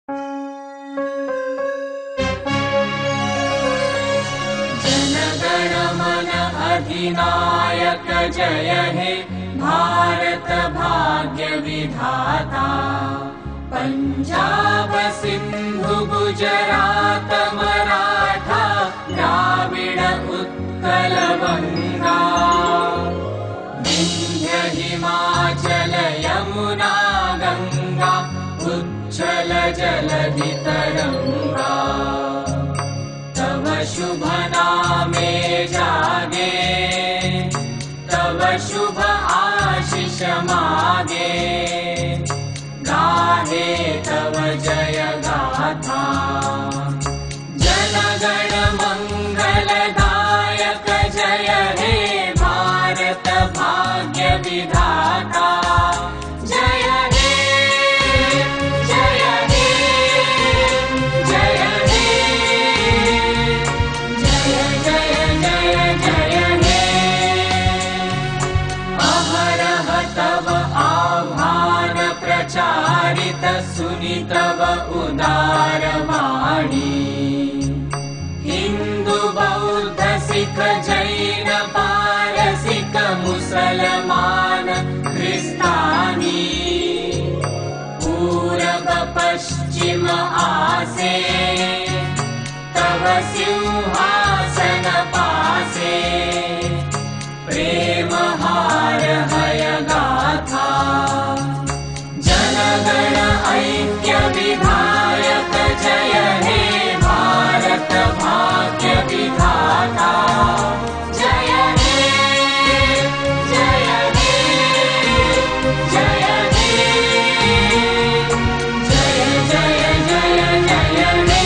जनगण मन अधिनायक जय हे भारत भाग्य विधाता। पंजाब सिंधु गुजरात मराठा द्राविड उत्कल बंगा। विंध्य हिमाचल यमुना गंगा उच्छल जलधि तरंगा। तव शुभ नामे जागे तव शुभ आशीष मागे। गाहे तव जय गाथा जनगण मंगलदायक जय हे भारत भाग्य विधाता। जय हे जय हे जय हे जय जय जय जय हे। अहरह तव आह्वान प्रचारित सुनि तव उदार वाणी। हिंदू बौद्ध सिख जैन पारसिक मुसलमान क्रिस्तानी। पूरब पश्चिम आसे तव सिंहासन पासे। प्रेम हार हय गाथा जनगण ऐक्य विधायक जय हे भारत भाग्य विधाता। जय हे जय हे जय हे जय जय जय जय हे।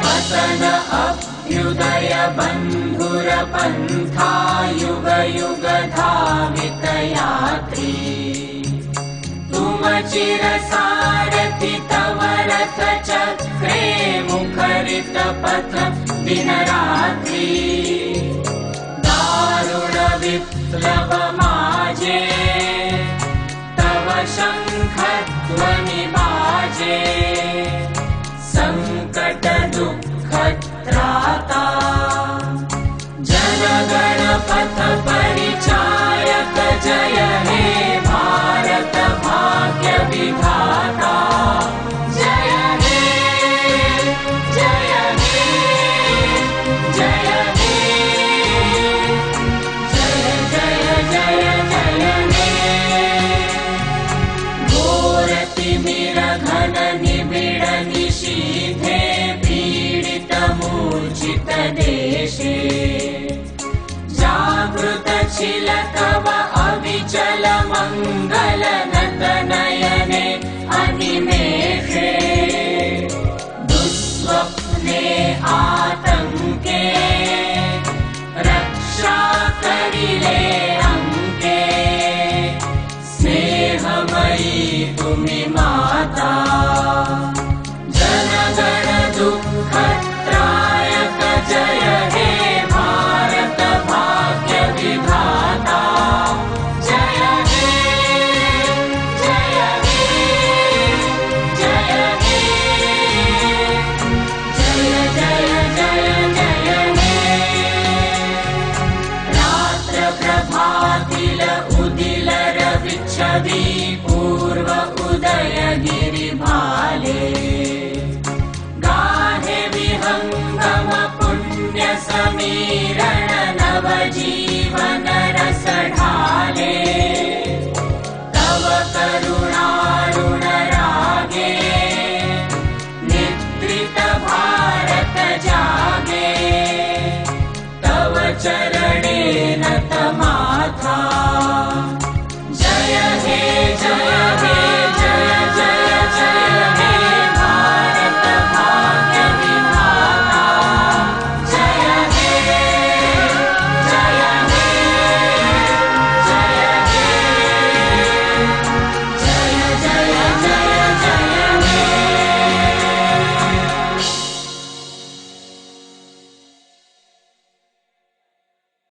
पतन अभ्युदय बंधुर पंथा युग युग धावित यात्री। तुम चिर सारथि तव रथ चक्रे मुखरित पथ दिन रात्रि। दारुण विप्लव माजे तव शंख ध्वनि बाजे। संकट दुख त्राता जनगण पथ परिचायक जय हे भारत भाग्य विधाता। जय हे जय हे जय हे जय जय जय जय हे। घोर तिमिर घन निबिड़ निशीथे पीडित मूर्छित देशे। जागृत छिल तव अविचल मंगल नत नयने अनिमेषे। दुस्वप्ने आतंके रक्षा करिले अंके। स्नेहमयी तुमि माता जनगण दुःख त्रायक जय हे भारत भाग्य विधाता। जय हे जय हे जय हे जय जय जय जय हे। रात्र प्रभातील उदिल रविच्छवि पूर्व उदय गिरि भाले। गाहे विहंगम पुण्य समीरण नव जीवन रस ढाले।